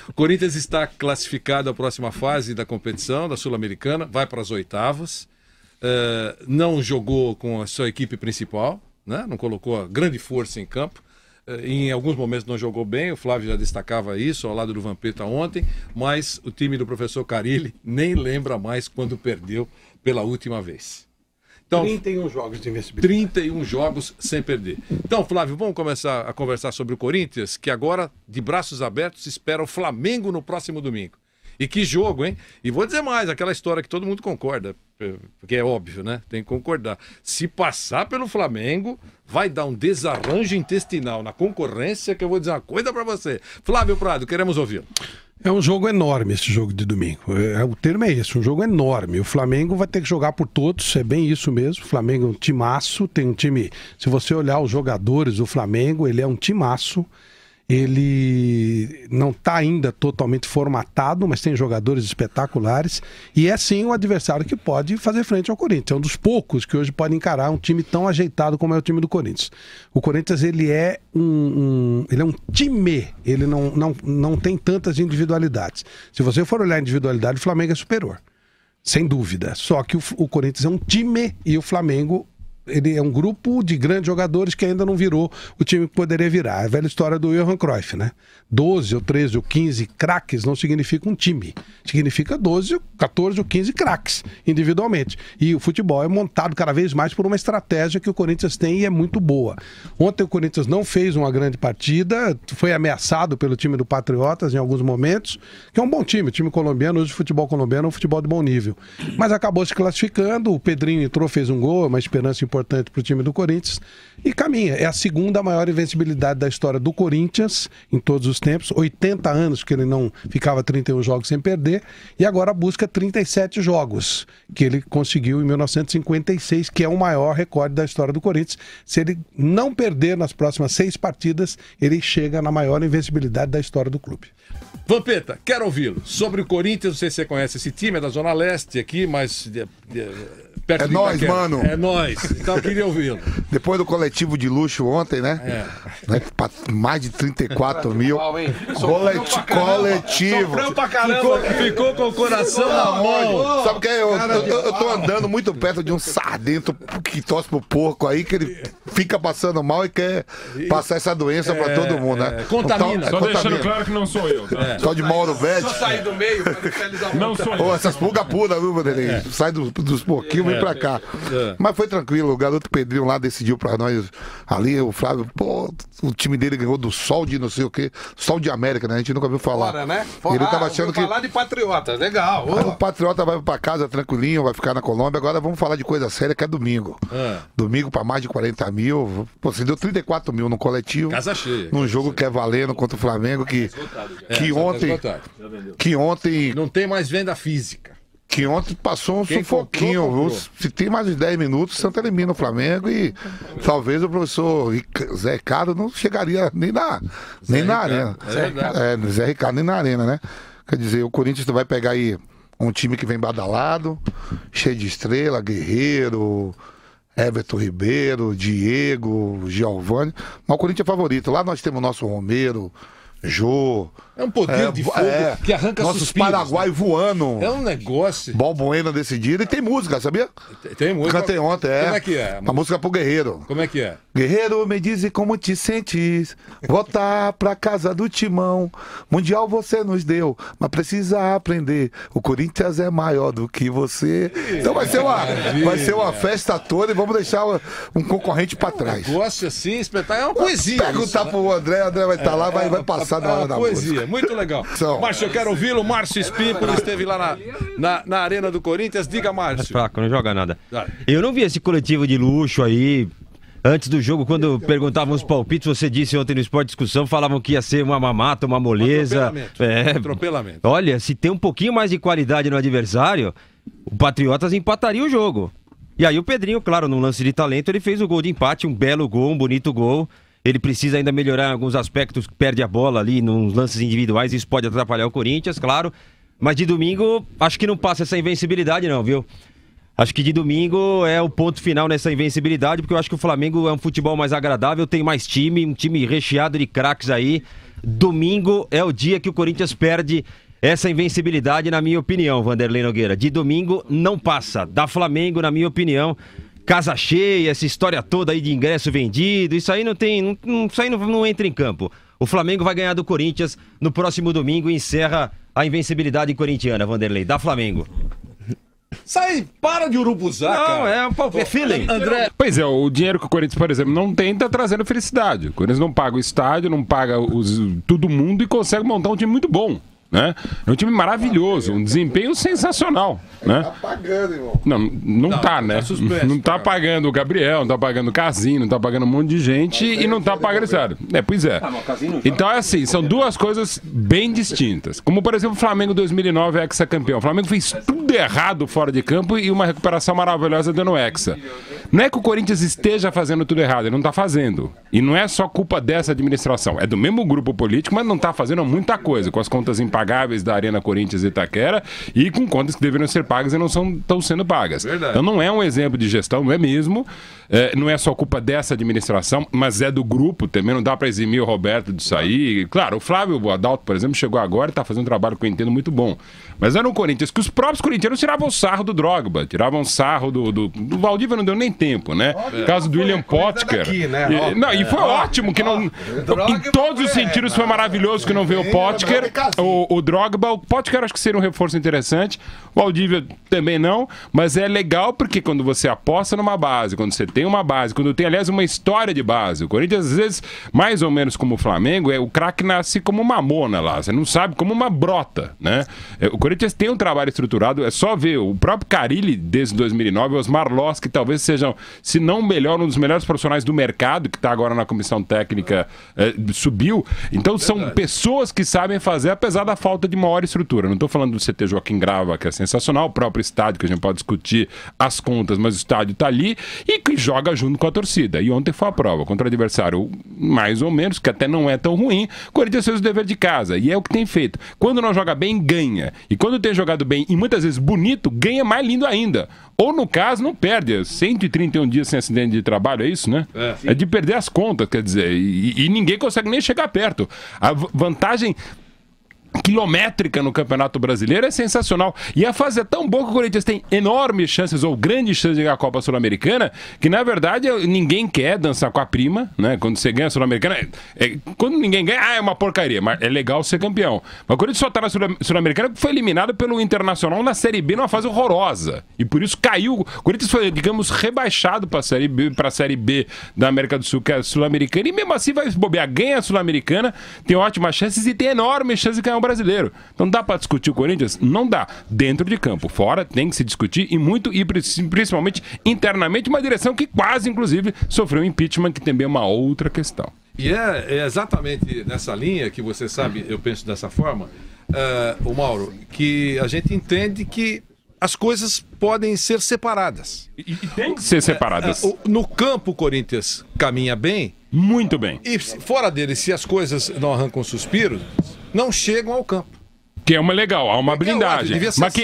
O Corinthians está classificado à próxima fase da competição, da Sul-Americana, vai para as oitavas. Não jogou com a sua equipe principal, né? Não colocou a grande força em campo. Em alguns momentos não jogou bem, o Flávio já destacava isso ao lado do Vampeta ontem, mas o time do professor Carille nem lembra mais quando perdeu pela última vez. Então, 31 jogos de invencibilidade. 31 jogos sem perder. Então, Flávio, vamos começar a conversar sobre o Corinthians, que agora, de braços abertos, espera o Flamengo no próximo domingo. E que jogo, hein? E vou dizer mais, aquela história que todo mundo concorda, porque é óbvio, né? Tem que concordar. Se passar pelo Flamengo, vai dar um desarranjo intestinal na concorrência, que eu vou dizer uma coisa pra você. Flávio Prado, queremos ouvi-lo. É um jogo enorme esse jogo de domingo. O termo é esse, um jogo enorme. O Flamengo vai ter que jogar por todos, é bem isso mesmo. O Flamengo é um timaço, tem um time... Se você olhar os jogadores do Flamengo, ele é um timaço. Ele não está ainda totalmente formatado, mas tem jogadores espetaculares. E é sim um adversário que pode fazer frente ao Corinthians. É um dos poucos que hoje pode encarar um time tão ajeitado como é o time do Corinthians. O Corinthians ele é um time, ele não tem tantas individualidades. Se você for olhar a individualidade, o Flamengo é superior, sem dúvida. Só que o Corinthians é um time e o Flamengo... Ele é um grupo de grandes jogadores que ainda não virou o time que poderia virar. É a velha história do Johan Cruyff, né? 12 ou 13 ou 15 craques não significa um time. Significa 12, 14 ou 15 craques individualmente. E o futebol é montado cada vez mais por uma estratégia que o Corinthians tem e é muito boa. Ontem o Corinthians não fez uma grande partida, foi ameaçado pelo time do Patriotas em alguns momentos, que é um bom time. O time colombiano, hoje o futebol colombiano é um futebol de bom nível. Mas acabou se classificando, o Pedrinho entrou, fez um gol, uma esperança importante para o time do Corinthians e caminha. É a segunda maior invencibilidade da história do Corinthians em todos os tempos, 80 anos que ele não ficava 31 jogos sem perder e agora busca 37 jogos que ele conseguiu em 1956, que é o maior recorde da história do Corinthians. Se ele não perder nas próximas 6 partidas, ele chega na maior invencibilidade da história do clube. Vampeta, quero ouvi-lo. Sobre o Corinthians, não sei se você conhece esse time, é da Zona Leste aqui, mas perto de nós, Itaquera. mano. É nós. Então eu queria ouvi-lo. Depois do coletivo de luxo ontem, né? Né? Mais de 34 mil. Coletivo. Ficou com o coração na mão. Sabe o que é? Eu tô andando muito perto de um sardento que torce pro porco aí, que ele fica passando mal e quer passar essa doença pra todo mundo, né? Contamina. Só deixando claro que não sou eu, tá? Só de Mauro Vete. Só sair do meio para finalizar. Não sou eu. Ô, essas pulgas puras, viu, Vanderlei? Sai dos porquinhos, vem pra cá. Mas foi tranquilo, o garoto Pedrinho lá decidiu pra nós ali, o Flávio, pô, o time dele ganhou do Sol de não sei o quê, Sol de América, né? A gente nunca ouviu falar. Fora, né? Ele tava achando que... falar de Patriota, legal. Aí o Patriota vai pra casa tranquilinho, vai ficar na Colômbia. Agora vamos falar de coisa séria, que é domingo. Domingo pra mais de 40 mil. Pô, você deu 34 mil no coletivo. Casa cheia. Num jogo que é valendo contra o Flamengo, que ontem Não tem mais venda física. Que ontem passou um Quem sufoquinho, comprou. viu? Se tem mais de 10 minutos, o Santa elimina o Flamengo e talvez o professor Zé Ricardo não chegaria nem na arena. Zé Ricardo nem na arena, né? Quer dizer, o Corinthians vai pegar aí um time que vem badalado, cheio de estrela, Guerreiro, Everton Ribeiro, Diego, Giovani. Mas o Corinthians é favorito. Lá nós temos o nosso Romero, Jô. É um poder de fogo que arranca nossos suspiros, Paraguai né? voando. É um negócio. Balbuena decidido. E tem música, sabia? Tem música. Cantei ontem, Como é que é? Uma música pro Guerreiro. Como é que é? Guerreiro, me diz como te sentes. Voltar pra casa do Timão. Mundial você nos deu, mas precisa aprender. O Corinthians é maior do que você. Então vai ser uma festa toda e vamos deixar um concorrente pra trás. Negócio assim, espetáculo. É uma poesia. Perguntar pro André, vai estar lá, vai passar na hora da poesia. música. Muito legal. Márcio, eu quero ouvi-lo. Márcio Espímpolo esteve lá na arena do Corinthians. Diga, Márcio. Fraco, não joga nada. Eu não vi esse coletivo de luxo aí. Antes do jogo, quando perguntavam os palpites, você disse ontem no Esporte Discussão, falavam que ia ser uma mamata, uma moleza. Atropelamento. Olha, se tem um pouquinho mais de qualidade no adversário, o Patriotas empataria o jogo. E aí o Pedrinho, claro, num lance de talento, ele fez o gol de empate, um belo gol, um bonito gol. Ele precisa ainda melhorar em alguns aspectos, perde a bola ali nos lances individuais, isso pode atrapalhar o Corinthians, claro. Mas de domingo, acho que não passa essa invencibilidade não, viu? Acho que de domingo é o ponto final nessa invencibilidade, porque eu acho que o Flamengo é um futebol mais agradável, tem mais time, um time recheado de craques aí. domingo é o dia que o Corinthians perde essa invencibilidade, na minha opinião, Vanderlei Nogueira. De domingo não passa. Da Flamengo, na minha opinião, casa cheia, essa história toda aí de ingresso vendido, isso aí não entra em campo. O Flamengo vai ganhar do Corinthians no próximo domingo e encerra a invencibilidade corintiana, Vanderlei, da Flamengo. Sai, para de urubuzar, cara. Não, é feeling. André. Pois é, o dinheiro que o Corinthians, por exemplo, não tem, tá trazendo felicidade. O Corinthians não paga o estádio, não paga todo mundo e consegue montar um time muito bom. Né? É um time maravilhoso, um desempenho sensacional, né? Tá pagando, irmão. Não tá, né? Não tá pagando o Gabriel, não tá pagando o Casinho, não tá pagando um monte de gente e não tá pagando esse cara. Pois é. Então é assim, são duas coisas bem distintas. Como, por exemplo, o Flamengo 2009 é ex-campeão. O Flamengo fez tudo errado fora de campo e uma recuperação maravilhosa dando hexa. Não é que o Corinthians esteja fazendo tudo errado, ele não tá fazendo. E não é só culpa dessa administração. É do mesmo grupo político, mas não tá fazendo muita coisa, com as contas impagáveis da Arena Corinthians e Itaquera e com contas que deveriam ser pagas e não estão sendo pagas. Verdade. Então não é um exemplo de gestão, não é mesmo. Não é só culpa dessa administração, mas é do grupo também. Não dá para eximir o Roberto disso aí. Claro, o Flávio Adalto, por exemplo, chegou agora e está fazendo um trabalho que eu entendo muito bom. Mas era um Corinthians que os próprios corintianos tiravam sarro do Drogba, tiravam sarro do Valdívia, não deu nem tempo, né? O caso do William Potker. E foi ótimo que não. Em todos os sentidos foi maravilhoso que não veio o Potker, o Drogba. O Potker acho que seria um reforço interessante. O Valdívia também não, mas é legal porque quando você aposta numa base, quando você tem uma base, quando tem, aliás, uma história de base. O Corinthians, às vezes, mais ou menos como o Flamengo, o craque nasce como uma mona lá, você não sabe, como uma brota, né? O Corinthians tem um trabalho estruturado, é só ver o próprio Carille, desde 2009, o Osmar Loss, que talvez sejam, se não melhor, um dos melhores profissionais do mercado, que está agora na comissão técnica, subiu. Então, são pessoas que sabem fazer, apesar da falta de maior estrutura. Não estou falando do CT Joaquim Grava, que é sensacional, o próprio estádio, que a gente pode discutir as contas, mas o estádio está ali e que joga junto com a torcida. E ontem foi a prova contra o adversário mais ou menos, que até não é tão ruim. O Corinthians fez o dever de casa e é o que tem feito. Quando não joga bem, ganha. E quando tem jogado bem e muitas vezes bonito, ganha mais lindo ainda. Ou no caso, não perde. 131 dias sem acidente de trabalho, é isso, né? É de perder as contas, quer dizer, e ninguém consegue nem chegar perto. A vantagem quilométrica no Campeonato Brasileiro é sensacional. E a fase é tão boa que o Corinthians tem enormes chances ou grandes chances de ganhar a Copa Sul-Americana, que na verdade ninguém quer dançar com a prima, né? Quando você ganha a Sul-Americana, quando ninguém ganha, é uma porcaria, mas é legal ser campeão. Mas o Corinthians só tá na Sul-Americana porque foi eliminado pelo Internacional na Série B numa fase horrorosa. E por isso caiu. O Corinthians foi, digamos, rebaixado para a Série B da América do Sul, que é a Sul-Americana, e mesmo assim vai bobear, ganha a Sul-Americana, tem ótimas chances e tem enormes chances de ganhar o brasileiro. Então dá para discutir o Corinthians? Não dá. Dentro de campo. Fora tem que se discutir e muito, e principalmente internamente, uma direção que quase, inclusive, sofreu impeachment, que também é uma outra questão. E é exatamente nessa linha que você sabe, eu penso dessa forma, o Mauro, que a gente entende que as coisas podem ser separadas. E tem que ser separadas. No campo, o Corinthians caminha bem. Muito bem. E fora dele, se as coisas não arrancam suspiros, não chegam ao campo. Que é uma legal, há uma blindagem. Mas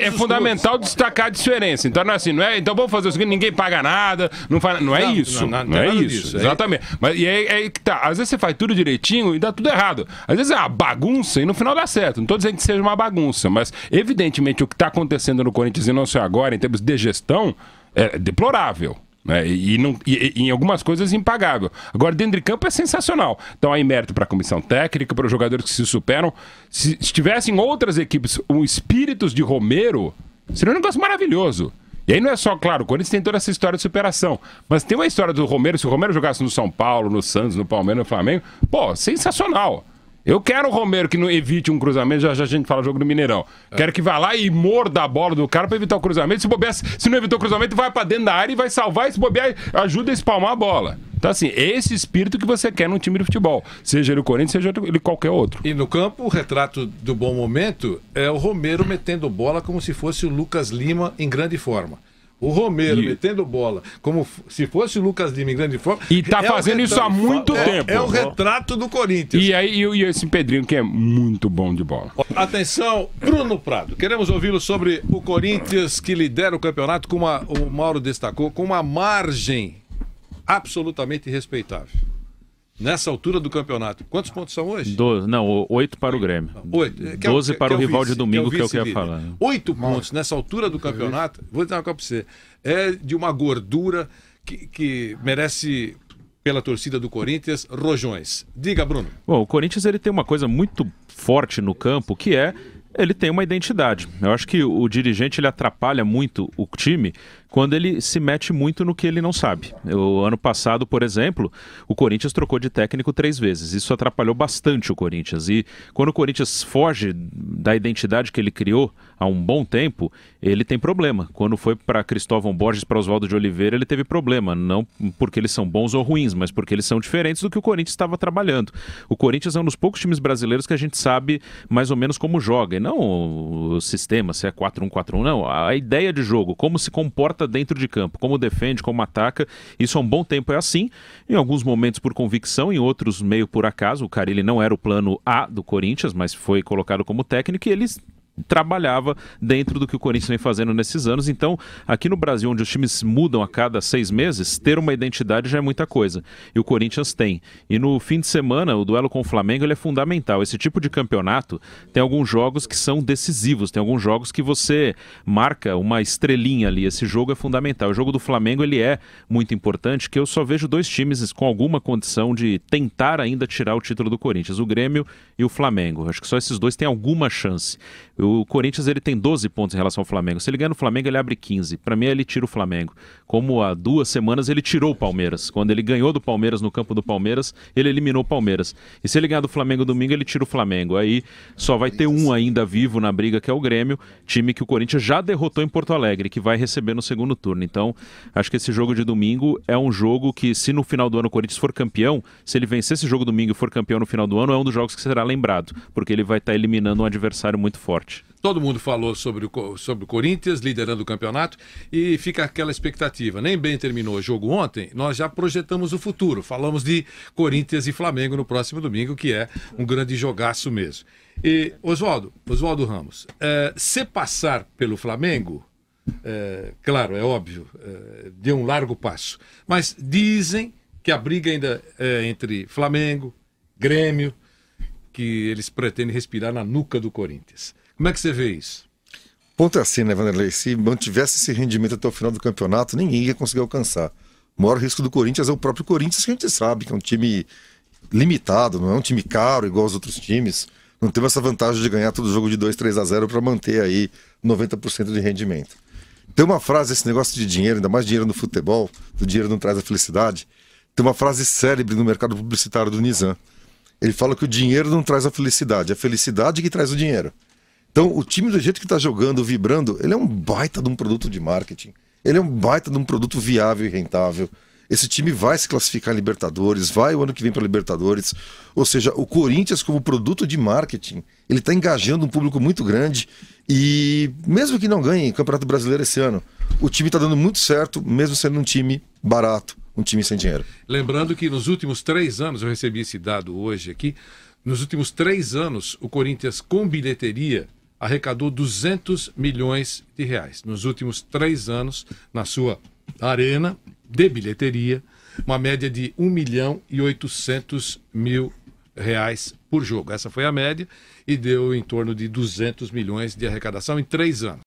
é fundamental destacar a diferença. Então não é assim, não é? Então vamos fazer o seguinte, ninguém paga nada, não é isso. Não é isso. Exatamente. Mas e aí que tá. Às vezes você faz tudo direitinho e dá tudo errado. Às vezes é uma bagunça e no final dá certo. Não estou dizendo que seja uma bagunça, mas evidentemente o que está acontecendo no Corinthians e não só agora, em termos de gestão, é deplorável. Né? E em algumas coisas impagável. Agora, dentro de campo é sensacional. Então, aí mérito para a comissão técnica, para os jogadores que se superam. Se tivessem outras equipes, os espíritos de Romero, seria um negócio maravilhoso. E aí não é só, claro, o Corinthians tem toda essa história de superação, mas tem uma história do Romero. Se o Romero jogasse no São Paulo, no Santos, no Palmeiras, no Flamengo, pô, sensacional. Eu quero o Romero que não evite um cruzamento, já a gente fala jogo do Mineirão. Quero que vá lá e morda a bola do cara para evitar o cruzamento. Se não evitou o cruzamento, vai para dentro da área e vai salvar. E se bobear, ajuda a espalmar a bola. Então, assim, é esse espírito que você quer num time de futebol. Seja ele o Corinthians, seja ele qualquer outro. E no campo, o retrato do bom momento é o Romero metendo bola como se fosse o Lucas Lima em grande forma. O Romero metendo bola como se fosse o Lucas Lima em grande forma. E tá fazendo isso há muito tempo. É o retrato do Corinthians. E aí e esse Pedrinho que é muito bom de bola. Atenção, Bruno Prado. Queremos ouvi-lo sobre o Corinthians que lidera o campeonato, como o Mauro destacou, com uma margem absolutamente respeitável. nessa altura do campeonato. Quantos pontos são hoje? 8 para o Grêmio. 12 para o rival de domingo, que é o que eu ia falar. 8 pontos nessa altura do campeonato, vou dizer uma coisa para você, é de uma gordura que merece, pela torcida do Corinthians, rojões. Diga, Bruno. Bom, o Corinthians ele tem uma coisa muito forte no campo, que é ele tem uma identidade. Eu acho que o dirigente ele atrapalha muito o time quando ele se mete muito no que ele não sabe. O ano passado, por exemplo, o Corinthians trocou de técnico 3 vezes. Isso atrapalhou bastante o Corinthians. E quando o Corinthians foge da identidade que ele criou há um bom tempo, ele tem problema. Quando foi para Cristóvão Borges, para Oswaldo de Oliveira, ele teve problema. Não porque eles são bons ou ruins, mas porque eles são diferentes do que o Corinthians estava trabalhando. O Corinthians é um dos poucos times brasileiros que a gente sabe mais ou menos como joga. E não o sistema, se é 4-1-4-1, não. A ideia de jogo, como se comporta dentro de campo, como defende, como ataca, isso há um bom tempo é assim, em alguns momentos por convicção, em outros meio por acaso. O Carille não era o plano A do Corinthians, mas foi colocado como técnico e eles trabalhava dentro do que o Corinthians vem fazendo nesses anos. Então, aqui no Brasil, onde os times mudam a cada 6 meses, ter uma identidade já é muita coisa. E o Corinthians tem. E no fim de semana, o duelo com o Flamengo ele é fundamental. Esse tipo de campeonato tem alguns jogos que são decisivos, tem alguns jogos que você marca uma estrelinha ali. Esse jogo é fundamental. O jogo do Flamengo ele é muito importante, que eu só vejo 2 times com alguma condição de tentar ainda tirar o título do Corinthians, o Grêmio e o Flamengo. Acho que só esses 2 têm alguma chance. O Corinthians ele tem 12 pontos em relação ao Flamengo. Se ele ganhar no Flamengo, ele abre 15. Para mim, ele tira o Flamengo. Como há 2 semanas ele tirou o Palmeiras. Quando ele ganhou do Palmeiras no campo do Palmeiras, ele eliminou o Palmeiras. E se ele ganhar do Flamengo domingo, ele tira o Flamengo. Aí só vai ter um ainda vivo na briga, que é o Grêmio, time que o Corinthians já derrotou em Porto Alegre, que vai receber no segundo turno. Então, acho que esse jogo de domingo é um jogo que, se no final do ano o Corinthians for campeão, se ele vencer esse jogo domingo e for campeão no final do ano, é um dos jogos que será lembrado, porque ele vai estar eliminando um adversário muito forte. Todo mundo falou sobre o Corinthians liderando o campeonato e fica aquela expectativa. Nem bem terminou o jogo ontem, nós já projetamos o futuro. Falamos de Corinthians e Flamengo no próximo domingo, que é um grande jogaço mesmo. E Oswaldo Ramos, se passar pelo Flamengo, claro, é óbvio, deu um largo passo. Mas dizem que a briga ainda é entre Flamengo, Grêmio, que eles pretendem respirar na nuca do Corinthians. Como é que você vê isso? O ponto é assim, né, Vanderlei? Se mantivesse esse rendimento até o final do campeonato, ninguém ia conseguir alcançar. O maior risco do Corinthians é o próprio Corinthians, que a gente sabe que é um time limitado, não é um time caro igual aos outros times. Não teve essa vantagem de ganhar todo jogo de 2-3-0 para manter aí 90% de rendimento. Tem uma frase, esse negócio de dinheiro, ainda mais dinheiro no futebol, o dinheiro não traz a felicidade. Tem uma frase célebre no mercado publicitário do Nizam. Ele fala que o dinheiro não traz a felicidade que traz o dinheiro. Então, o time do jeito que está jogando, vibrando, ele é um baita de um produto de marketing. Ele é um baita de um produto viável e rentável. Esse time vai se classificar em Libertadores, vai o ano que vem para Libertadores. Ou seja, o Corinthians como produto de marketing, ele está engajando um público muito grande. E mesmo que não ganhe o Campeonato Brasileiro esse ano, o time está dando muito certo, mesmo sendo um time barato, um time sem dinheiro. Lembrando que nos últimos 3 anos, eu recebi esse dado hoje aqui, nos últimos 3 anos, o Corinthians com bilheteria arrecadou 200 milhões de reais. Nos últimos 3 anos, na sua arena de bilheteria, uma média de 1.800.000 reais por jogo. Essa foi a média e deu em torno de 200 milhões de arrecadação em 3 anos.